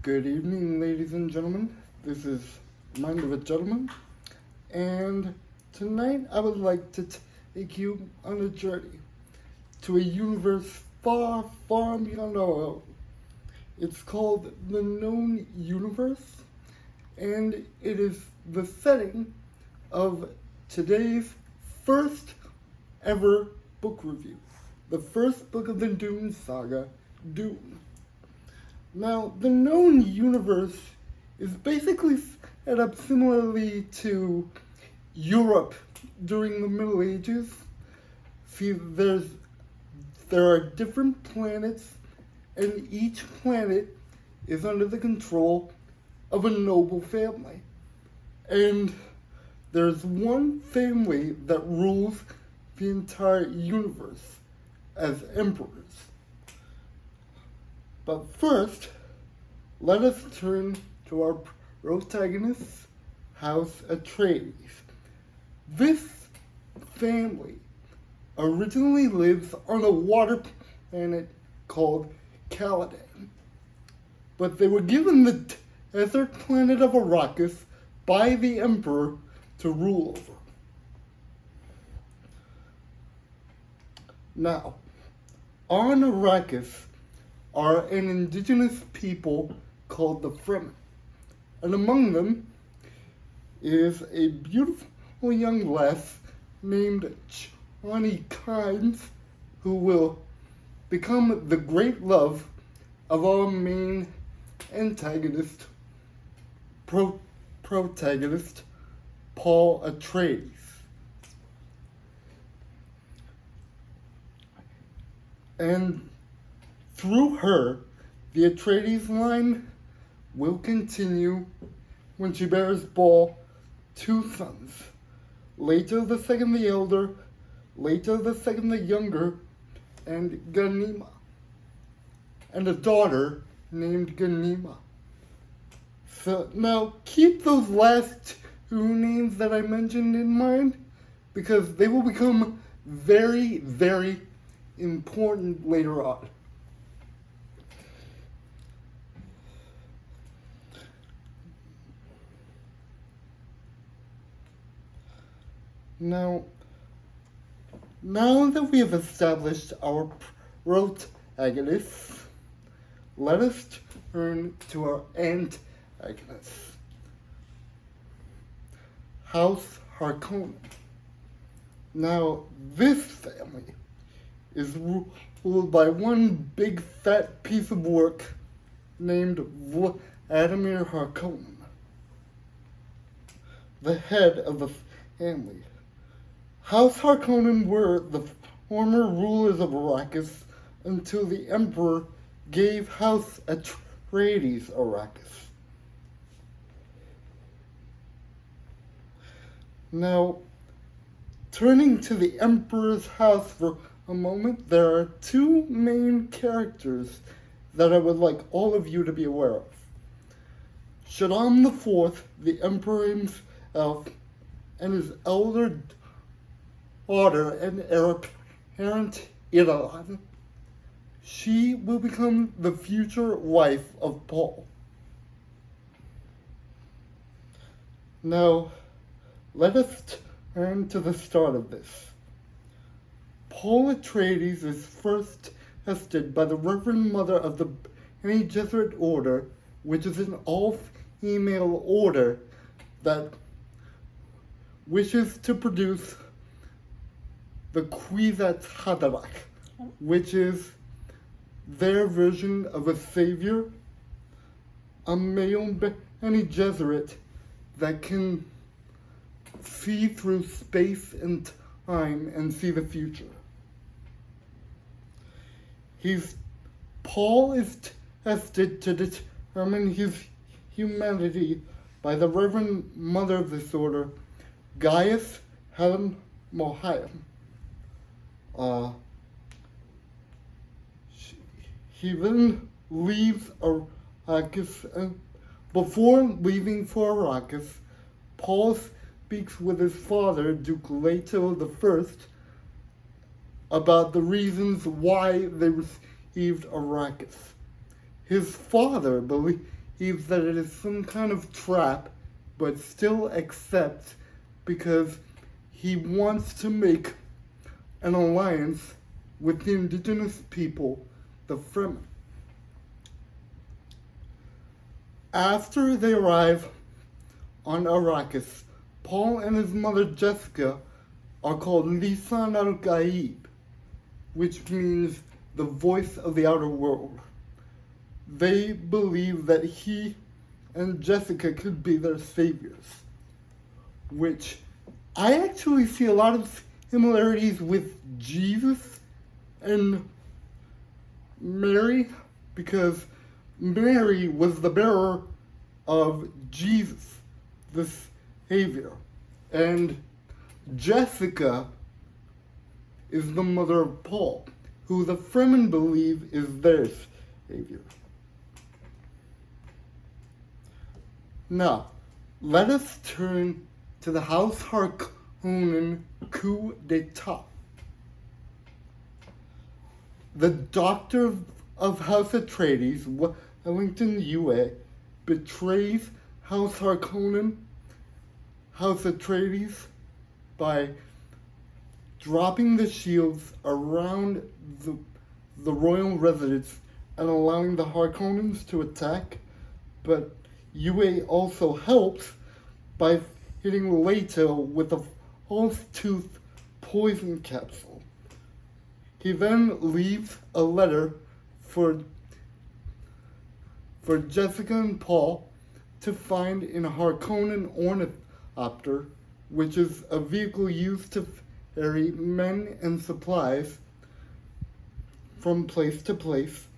Good evening, ladies and gentlemen. This is Mind of a Gentleman, and tonight I would like to take you on a journey to a universe far, far beyond our own. It's called the Known Universe, and it is the setting of today's first ever book review, the first book of the Dune saga, Dune. Now, the known universe is basically set up similarly to Europe during the Middle Ages. See, there are different planets, and each planet is under the control of a noble family. And there's one family that rules the entire universe as emperors. But first, let us turn to our protagonist, House Atreides. This family originally lives on a water planet called Caladan, but they were given the desert planet of Arrakis by the Emperor to rule over. Now, on Arrakis are an indigenous people called the Fremen, and among them is a beautiful young lass named Chani Kynes, who will become the great love of our main antagonist, protagonist, Paul Atreides. And through her, the Atreides line will continue when she bears Paul two sons, Later the second the elder, Later the second the younger, and Ganima, and a daughter named Ganima. So now keep those last two names that I mentioned in mind, because they will become very, very important later on. Now that we have established our protagonists, let us turn to our antagonists, House Harkonnen. Now, this family is ruled by one big fat piece of work named Vladimir Harkonnen, the head of the family. House Harkonnen were the former rulers of Arrakis until the Emperor gave House Atreides Arrakis. Now, turning to the Emperor's house for a moment, there are two main characters that I would like all of you to be aware of. Shaddam IV, the Emperor himself, and his elder daughter and heir apparent Irulan. She will become the future wife of Paul. Now, let us turn to the start of this. Paul Atreides is first tested by the Reverend Mother of the Bene Gesserit Order, which is an all-female order that wishes to produce the Kwisatz Haderach, which is their version of a savior, a male Bene Gesserit that can see through space and time and see the future. Paul is tested to determine his humanity by the Reverend Mother of this order, Gaius Helen Mohayim. He then leaves Arrakis, and before leaving for Arrakis, Paul speaks with his father, Duke Leto I, about the reasons why they received Arrakis. His father believed believes that it is some kind of trap, but still accepts because he wants to make an alliance with the indigenous people, the Fremen. After they arrive on Arrakis, Paul and his mother Jessica are called Lisan al-Gaib, which means the voice of the outer world. They believe that he and Jessica could be their saviors, which I actually see a lot of similarities with Jesus and Mary, because Mary was the bearer of Jesus, the Savior, and Jessica is the mother of Paul, who the Fremen believe is their savior. Now, let us turn to the House Harkonnen coup d'etat. The Doctor of House Atreides, Wellington Yue, betrays House Harkonnen, House Atreides, by dropping the shields around the royal residence and allowing the Harkonnens to attack, but Yue also helps by hitting Leto with a false tooth poison capsule. He then leaves a letter for Jessica and Paul to find in a Harkonnen ornithopter, which is a vehicle used to ferry men and supplies from place to place,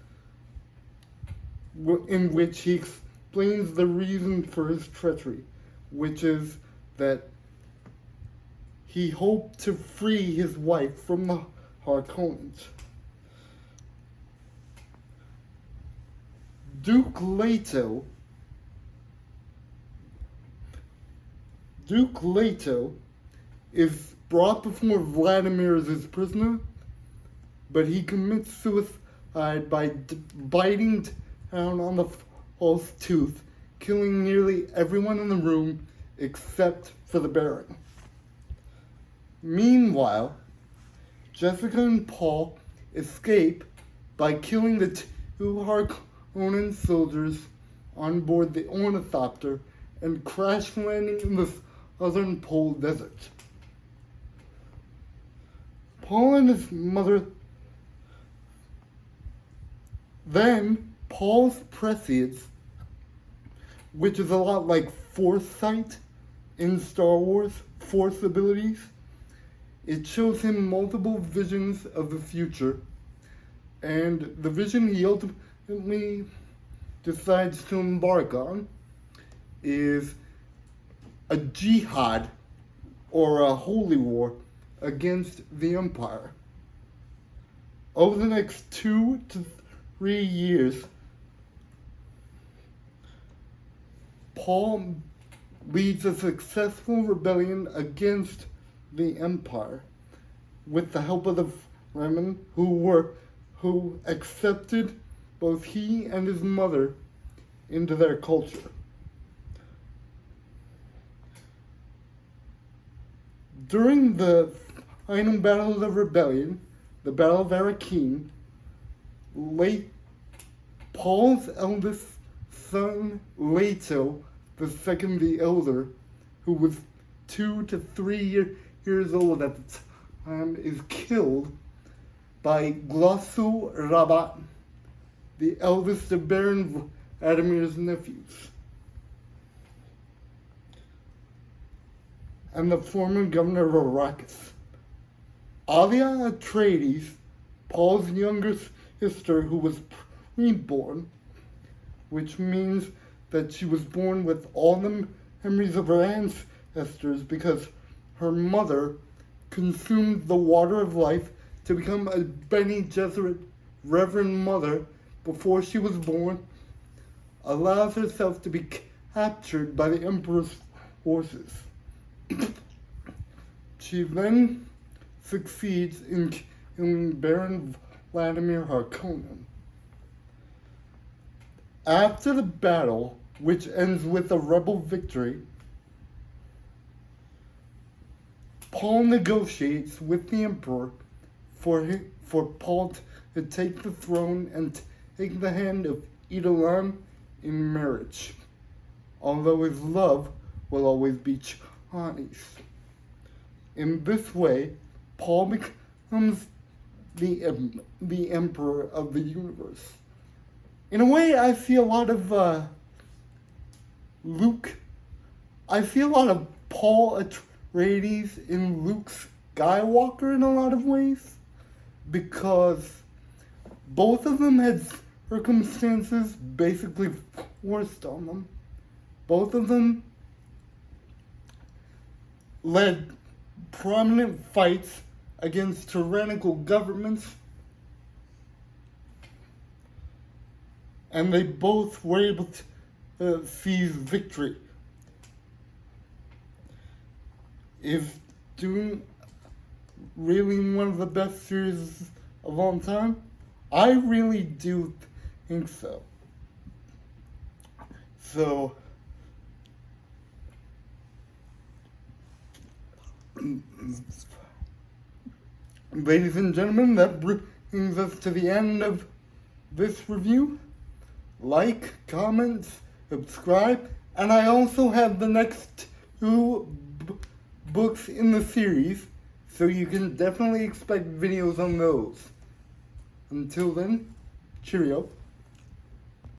in which he explains the reason for his treachery, which is that he hoped to free his wife from the Harkonnens. Duke Leto is brought before Vladimir as his prisoner, but he commits suicide by biting down on the false tooth, killing nearly everyone in the room except for the Baron. Meanwhile, Jessica and Paul escape by killing the two Harkonnen soldiers on board the ornithopter and crash landing in the southern pole desert. Paul and his mother. Then Paul's prescience, which is a lot like foresight in Star Wars, Force abilities, it shows him multiple visions of the future, and the vision he ultimately decides to embark on is a jihad or a holy war against the Empire. Over the next 2 to 3 years, Paul leads a successful rebellion against the Empire with the help of the Fremen, who accepted both he and his mother into their culture. During the final battle of the rebellion, the Battle of Arrakeen, Paul's eldest son, Leto, the second the Elder, who was 2 to 3 years old at the time, is killed by Glossu Rabat, the eldest of Baron Vladimir's nephews, and the former governor of Arrakis. Alia Atreides, Paul's younger sister, who was preborn, which means that she was born with all the memories of her ancestors because her mother consumed the water of life to become a Bene Gesserit Reverend Mother before she was born, allows herself to be captured by the Emperor's forces. She then succeeds in killing Baron Vladimir Harkonnen. After the battle, which ends with a rebel victory, Paul negotiates with the Emperor for Paul to take the throne and take the hand of Edelon in marriage, although his love will always be Chani's. In this way, Paul becomes the Emperor of the universe. In a way, I see a lot of I see a lot of Paul Atreides in Luke Skywalker in a lot of ways, because both of them had circumstances basically forced on them. Both of them led prominent fights against tyrannical governments, and they both were able to seize victory. Is Dune really one of the best series of all time? I really do think so. So, ladies and gentlemen, that brings us to the end of this review. Like, comment, subscribe, and I also have the next two books in the series, so you can definitely expect videos on those. Until then, cheerio.